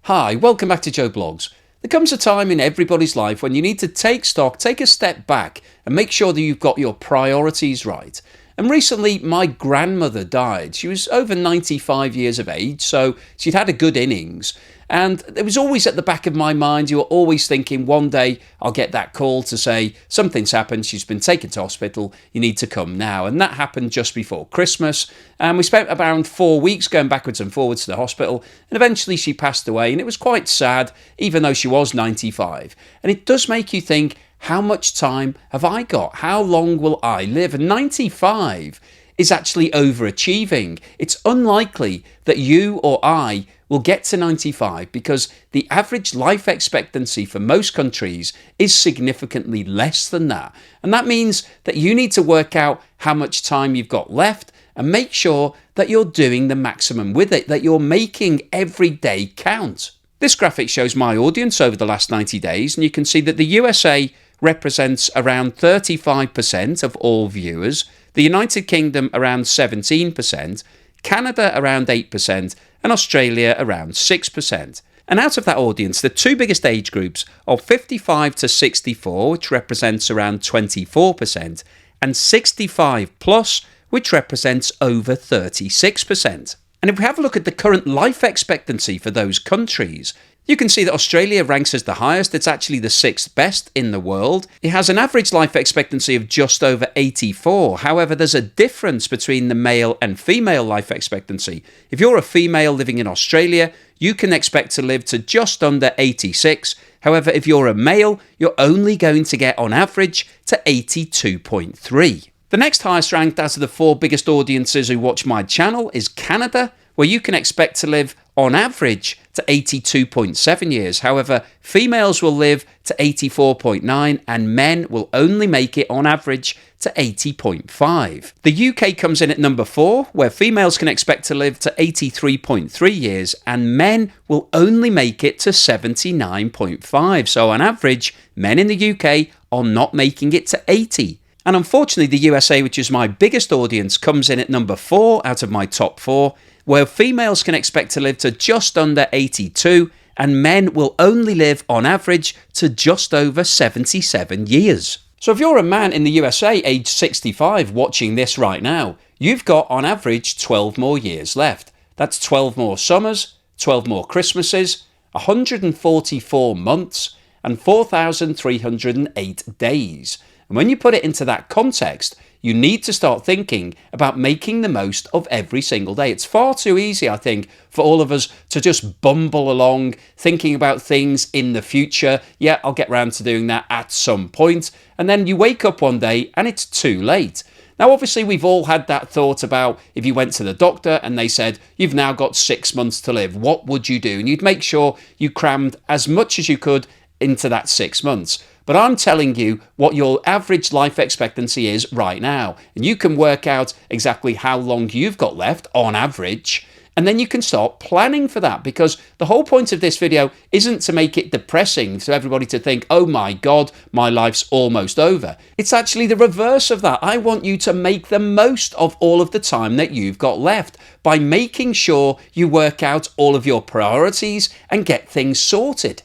Hi, welcome back to Joe Blogs. There comes a time in everybody's life when you need to take stock, take a step back and make sure that you've got your priorities right. And recently my grandmother died. She was over 95 years of age, so she'd had a good innings. And it was always at the back of my mind, you were always thinking one day I'll get that call to say something's happened, she's been taken to hospital, you need to come now. And that happened just before Christmas. And we spent around 4 weeks going backwards and forwards to the hospital. And eventually she passed away. And it was quite sad, even though she was 95. And it does make you think, how much time have I got? How long will I live? And 95 is actually overachieving. It's unlikely that you or I will get to 95 because the average life expectancy for most countries is significantly less than that. And that means that you need to work out how much time you've got left and make sure that you're doing the maximum with it, that you're making every day count. This graphic shows my audience over the last 90 days, and you can see that the USA represents around 35% of all viewers, the United Kingdom around 17%, Canada around 8%, and Australia around 6%. And out of that audience, the two biggest age groups are 55 to 64, which represents around 24%, and 65 plus, which represents over 36%. And if we have a look at the current life expectancy for those countries, you can see that Australia ranks as the highest. It's actually the 6th best in the world. It has an average life expectancy of just over 84. However, there's a difference between the male and female life expectancy. If you're a female living in Australia, you can expect to live to just under 86. However, if you're a male, you're only going to get on average to 82.3. The next highest ranked out of the 4 biggest audiences who watch my channel is Canada, where you can expect to live on average to 82.7 years. However, females will live to 84.9 and men will only make it on average to 80.5. The UK comes in at number 4, where females can expect to live to 83.3 years and men will only make it to 79.5. So on average, men in the UK are not making it to 80. And unfortunately, the USA, which is my biggest audience, comes in at number 4 out of my top 4, where females can expect to live to just under 82 and men will only live on average to just over 77 years. So if you're a man in the USA aged 65 watching this right now, you've got on average 12 more years left. That's 12 more summers, 12 more Christmases, 144 months and 4,308 days. And when you put it into that context, you need to start thinking about making the most of every single day. It's far too easy, I think, for all of us to just bumble along thinking about things in the future. Yeah, I'll get around to doing that at some point. And then you wake up one day and it's too late. Now, obviously, we've all had that thought about if you went to the doctor and they said, you've now got 6 months to live, what would you do? And you'd make sure you crammed as much as you could into that 6 months. But I'm telling you what your average life expectancy is right now. And you can work out exactly how long you've got left on average. And then you can start planning for that, because the whole point of this video isn't to make it depressing so everybody to think, oh my God, my life's almost over. It's actually the reverse of that. I want you to make the most of all of the time that you've got left by making sure you work out all of your priorities and get things sorted.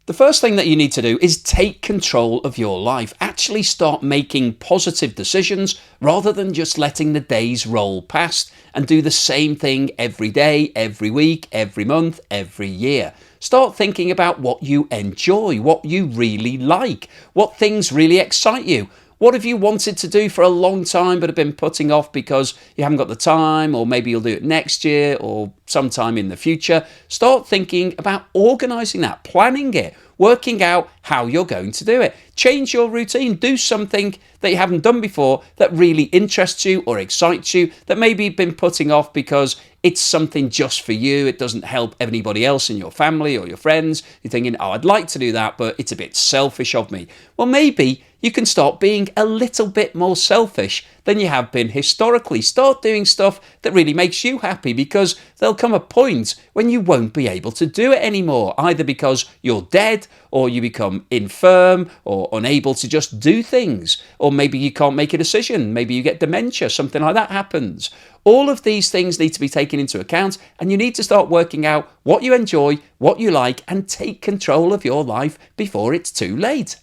The first thing that you need to do is take control of your life. Actually start making positive decisions rather than just letting the days roll past and do the same thing every day, every week, every month, every year. Start thinking about what you enjoy, what you really like, what things really excite you. What have you wanted to do for a long time but have been putting off because you haven't got the time, or maybe you'll do it next year or sometime in the future? Start thinking about organising that, planning it, working out how you're going to do it. Change your routine. Do something that you haven't done before that really interests you or excites you, that maybe you've been putting off because it's something just for you. It doesn't help anybody else in your family or your friends. You're thinking, oh, I'd like to do that, but it's a bit selfish of me. Well, maybe you can start being a little bit more selfish than you have been historically. Start doing stuff that really makes you happy, because there'll come a point when you won't be able to do it anymore, either because you're dead, or you become infirm or unable to just do things, or maybe you can't make a decision, maybe you get dementia, something like that happens. All of these things need to be taken into account, and you need to start working out what you enjoy, what you like, and take control of your life before it's too late.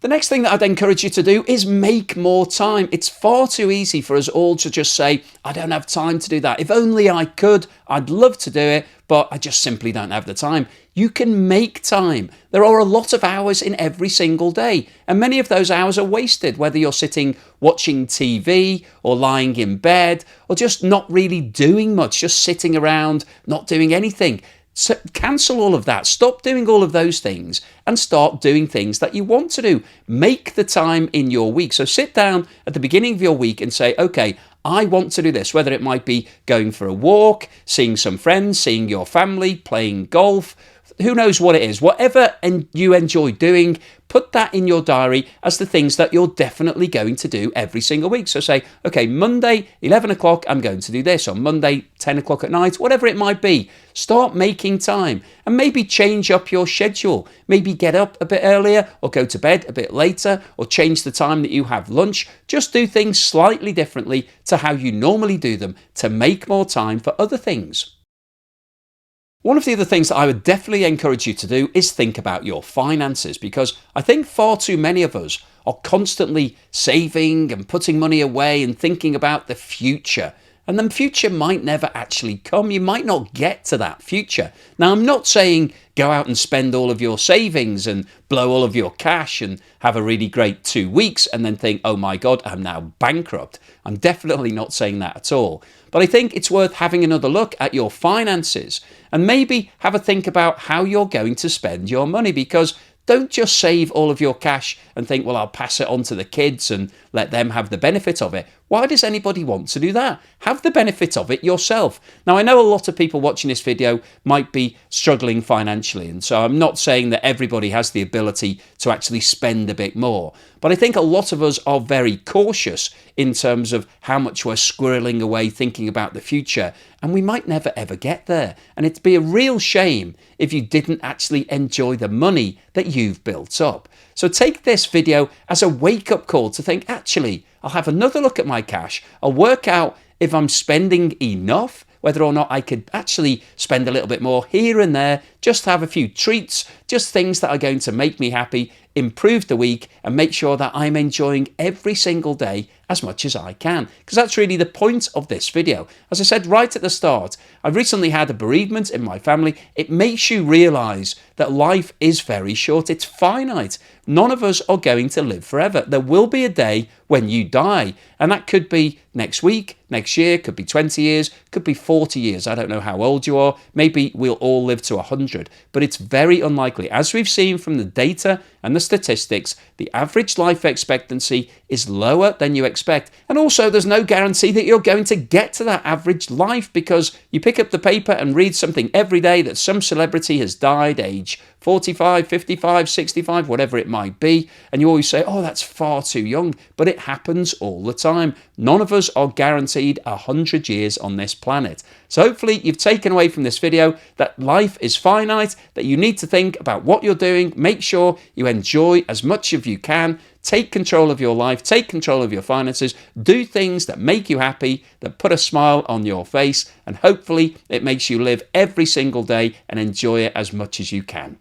The next thing that I'd encourage you to do is make more time. It's far too easy for us all to just say, I don't have time to do that. If only I could, I'd love to do it, but I just simply don't have the time. You can make time. There are a lot of hours in every single day, and many of those hours are wasted, whether you're sitting watching TV or lying in bed or just not really doing much, just sitting around, not doing anything. So cancel all of that. Stop doing all of those things and start doing things that you want to do. Make the time in your week. So sit down at the beginning of your week and say, okay, I want to do this, whether it might be going for a walk, seeing some friends, seeing your family, playing golf, who knows what it is. Whatever you enjoy doing, put that in your diary as the things that you're definitely going to do every single week. So say, okay, Monday, 11 o'clock, I'm going to do this. On Monday, 10 o'clock at night, whatever it might be. Start making time and maybe change up your schedule. Maybe get up a bit earlier or go to bed a bit later or change the time that you have lunch. Just do things slightly differently to how you normally do them to make more time for other things. One of the other things that I would definitely encourage you to do is think about your finances, because I think far too many of us are constantly saving and putting money away and thinking about the future. And the future might never actually come. You might not get to that future. Now, I'm not saying go out and spend all of your savings and blow all of your cash and have a really great 2 weeks and then think, oh my God, I'm now bankrupt. I'm definitely not saying that at all. But I think it's worth having another look at your finances and maybe have a think about how you're going to spend your money, because don't just save all of your cash and think, well, I'll pass it on to the kids and let them have the benefit of it. Why does anybody want to do that? Have the benefit of it yourself. Now, I know a lot of people watching this video might be struggling financially, and so I'm not saying that everybody has the ability to actually spend a bit more. But I think a lot of us are very cautious in terms of how much we're squirreling away thinking about the future, and we might never ever get there. And it'd be a real shame if you didn't actually enjoy the money that you've built up. So take this video as a wake-up call to think, actually, I'll have another look at my cash. I'll work out if I'm spending enough, whether or not I could actually spend a little bit more here and there, just have a few treats, just things that are going to make me happy, improve the week, and make sure that I'm enjoying every single day as much as I can. Because that's really the point of this video. As I said right at the start, I've recently had a bereavement in my family. It makes you realise that life is very short. It's finite. None of us are going to live forever. There will be a day when you die, and that could be next week, next year, could be 20 years, could be 40 years. I don't know how old you are. Maybe we'll all live to 100, but it's very unlikely. As we've seen from the data and the statistics, the average life expectancy is lower than you expect. And also, there's no guarantee that you're going to get to that average life, because you pick up the paper and read something every day that some celebrity has died age 45, 55, 65, whatever it might be, and you always say, oh, that's far too young, but it happens all the time. None of us are guaranteed 100 years on this planet. So hopefully you've taken away from this video that life is finite, that you need to think about what you're doing, make sure you enjoy as much as you can, take control of your life, take control of your finances, do things that make you happy, that put a smile on your face, and hopefully it makes you live every single day and enjoy it as much as you can.